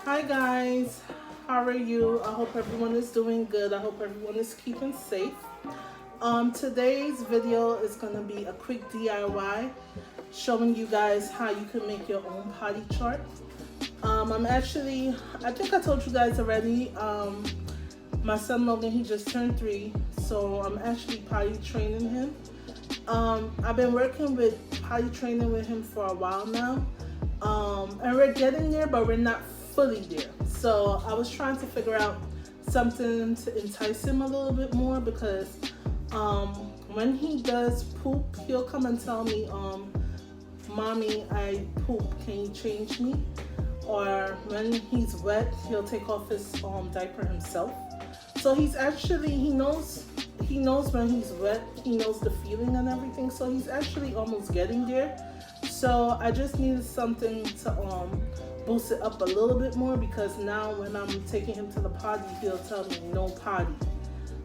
Hi guys, how are you? I hope everyone is doing good. I hope everyone is keeping safe. Today's video is going to be a quick DIY showing you guys how you can make your own potty chart. I think I told you guys already, my son Logan, he just turned 3, so I'm actually potty training him. I've been working with potty training with him for a while now, and we're getting there, but we're not fully there. So I was trying to figure out something to entice him a little bit more, because when he does poop, he'll come and tell me, Mommy, I poop, can you change me? Or when he's wet, he'll take off his diaper himself. So he knows when he's wet, he knows the feeling and everything. So he's actually almost getting there. So I just needed something to boost it up a little bit more, because now when I'm taking him to the potty, he'll tell me no potty.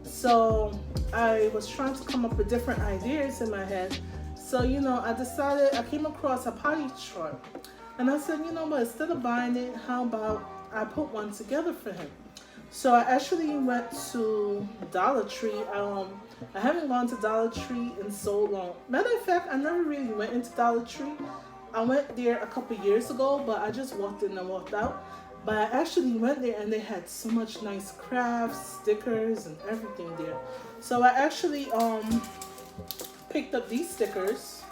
So I was trying to come up with different ideas in my head. So, I came across a potty chart, and I said, but instead of buying it, how about I put one together for him? So I actually went to Dollar Tree. I haven't gone to Dollar Tree in so long. Matter of fact, I never really went into Dollar Tree. I went there a couple years ago, but I just walked in and walked out. But I actually went there and they had so much nice crafts, stickers, and everything there. So I actually picked up these stickers.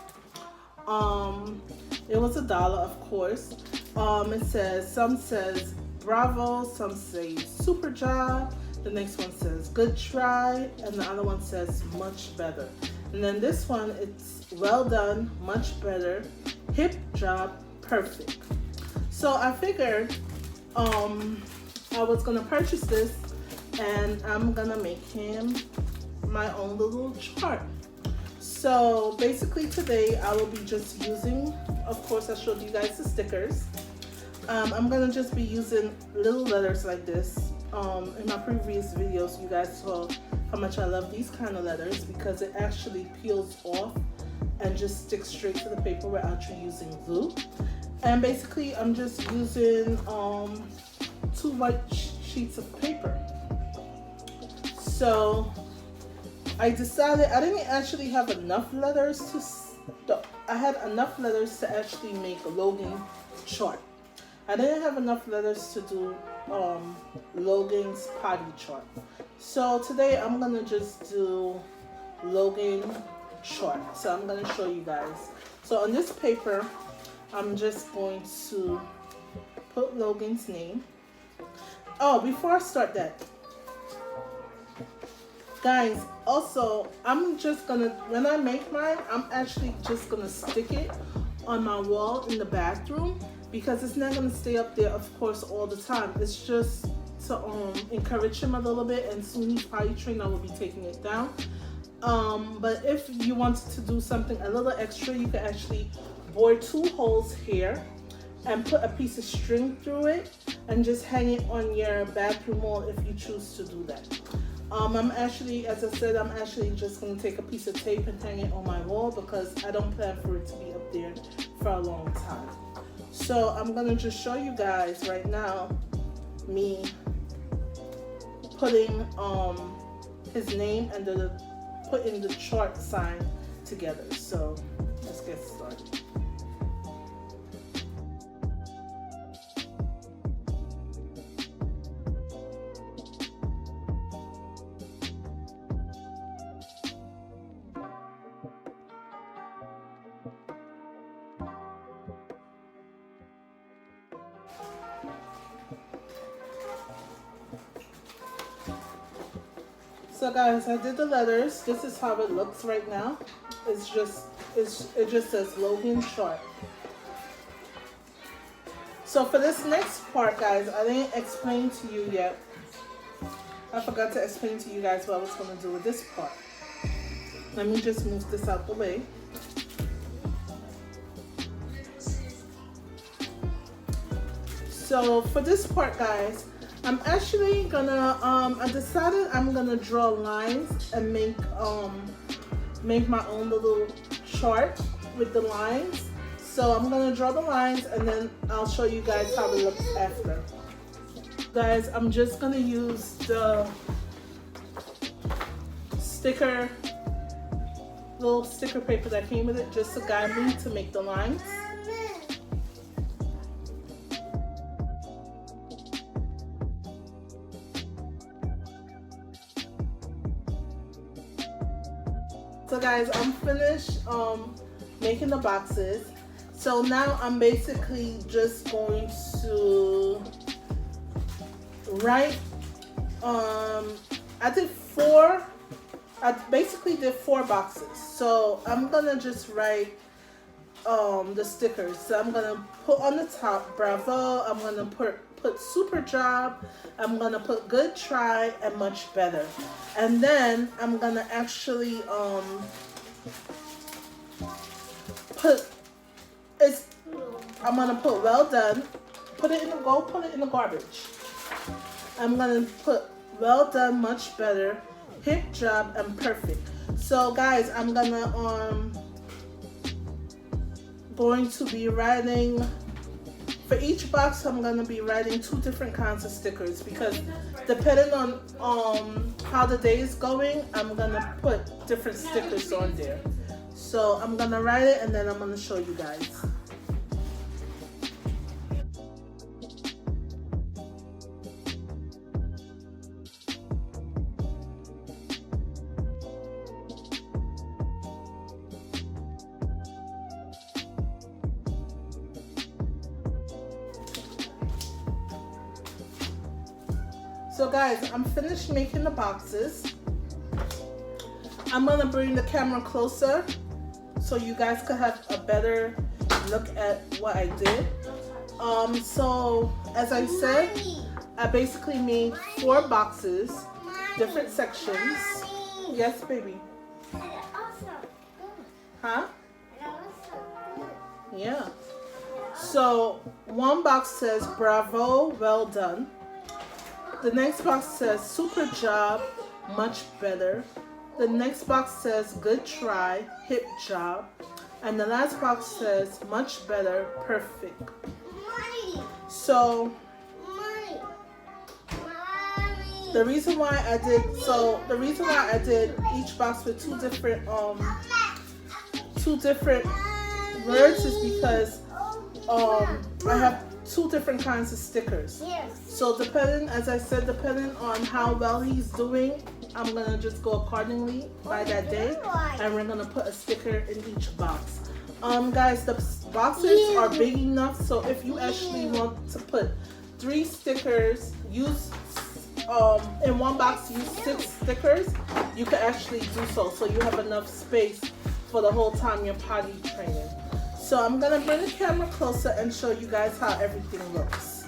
It was $1, of course. Some says bravo, some say super job, the next one says good try, and the other one says much better. And then this one, it's well done, much better, hip job, perfect. So I figured I was gonna purchase this, and I'm gonna make him my own little chart. So basically today I will be just using, of course I showed you guys the stickers. I'm gonna just be using little letters like this. In my previous videos, you guys saw how much I love these kind of letters, because it actually peels off and just sticks straight to the paper without you using glue. And basically I'm just using 2 white sheets of paper. So I decided I didn't actually have enough letters I had enough letters to actually make a Logan chart. I didn't have enough letters to do Logan's potty chart. So today I'm gonna just do Logan chart. So I'm gonna show you guys. So on this paper, I'm just going to put Logan's name. Oh, before I start that, guys, also I'm just gonna, when I make mine, I'm actually just gonna stick it on my wall in the bathroom, because it's not gonna stay up there, of course, all the time. It's just to encourage him a little bit, and soon he's potty trained, I will be taking it down. But if you wanted to do something a little extra, you could actually bore 2 holes here and put a piece of string through it and just hang it on your bathroom wall if you choose to do that. As I said, I'm actually just going to take a piece of tape and hang it on my wall, because I don't plan for it to be up there for a long time. So I'm going to just show you guys right now me putting his name and putting the chart sign together. So let's get started. So guys, I did the letters. This is how it looks right now. It just says Logan chart. So for this next part, guys, I didn't explain to you yet. I forgot to explain to you guys what I was going to do with this part. Let me just move this out the way. So for this part, guys, I'm actually gonna I decided I'm gonna draw lines and make my own little chart with the lines. So I'm going to draw the lines and then I'll show you guys how it looks after. Guys, I'm just gonna use the little sticker paper that came with it just to guide me to make the lines. So guys, I'm finished making the boxes. So now I'm basically just going to write, I basically did 4 boxes. So I'm gonna just write the stickers. So I'm gonna put on the top, bravo. I'm gonna put super job. I'm gonna put good try and much better. And then I'm gonna actually I'm gonna put well done. Put it in the garbage. I'm gonna put well done, much better, hip job, and perfect. So guys, I'm going to be writing for each box. I'm gonna be writing 2 different kinds of stickers because depending on how the day is going, I'm gonna put different stickers on there. So I'm gonna write it and then I'm gonna show you guys. So guys, I'm finished making the boxes. I'm gonna bring the camera closer so you guys could have a better look at what I did. So as I said, I basically made 4 boxes, different sections. Yes, baby. Huh? Yeah. So one box says bravo, well done. The next box says super job, much better. The next box says good try, hip job. And the last box says much better, perfect. So the reason why I did each box with two different words is because I have 2 different kinds of stickers. So depending on how well he's doing, I'm gonna just go accordingly by that day, and we're gonna put a sticker in each box. Guys, the boxes are big enough, so if you actually want to put 3 stickers, use in one box, use 6 stickers, you can actually do so you have enough space for the whole time you're potty training. So I'm gonna bring the camera closer and show you guys how everything looks.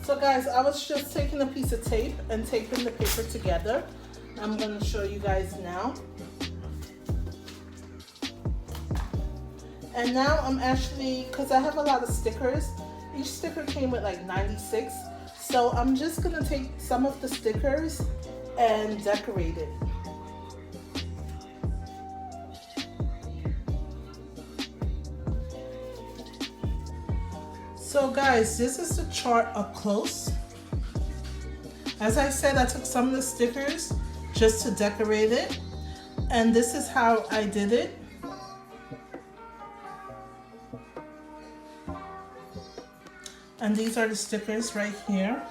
So guys, I was just taking a piece of tape and taping the paper together. I'm going to show you guys now. And now I'm actually, because I have a lot of stickers, each sticker came with like 96. So I'm just going to take some of the stickers and decorate it. So guys, this is the chart up close. As I said, I took some of the stickers just to decorate it. And this is how I did it. And these are the stickers right here.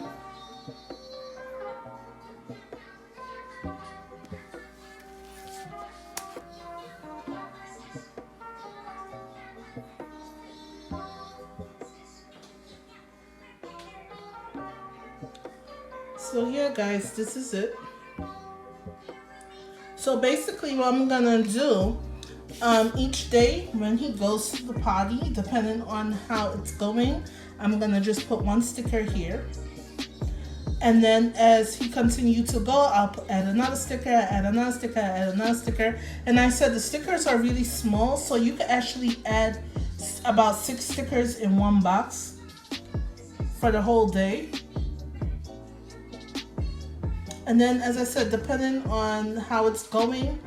So yeah guys, this is it. So basically what I'm gonna do, each day when he goes to the potty, depending on how it's going, I'm gonna just put one sticker here. And then as he continues to go, I'll add another sticker, add another sticker, add another sticker. And I said the stickers are really small, so you can actually add about 6 stickers in one box for the whole day. And then, as I said, depending on how it's going,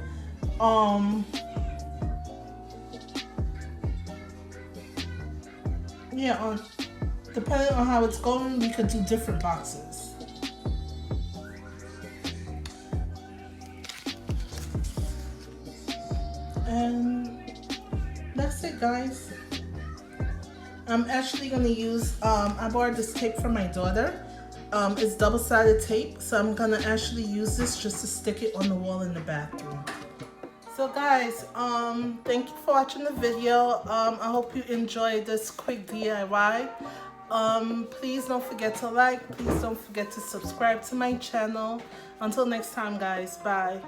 depending on how it's going, we could do different boxes. And that's it, guys. I'm actually gonna use, I borrowed this tape from my daughter. It's double-sided tape, so I'm gonna actually use this just to stick it on the wall in the bathroom. So guys, thank you for watching the video. I hope you enjoyed this quick DIY. Please don't forget to like, please don't forget to subscribe to my channel. Until next time guys, bye.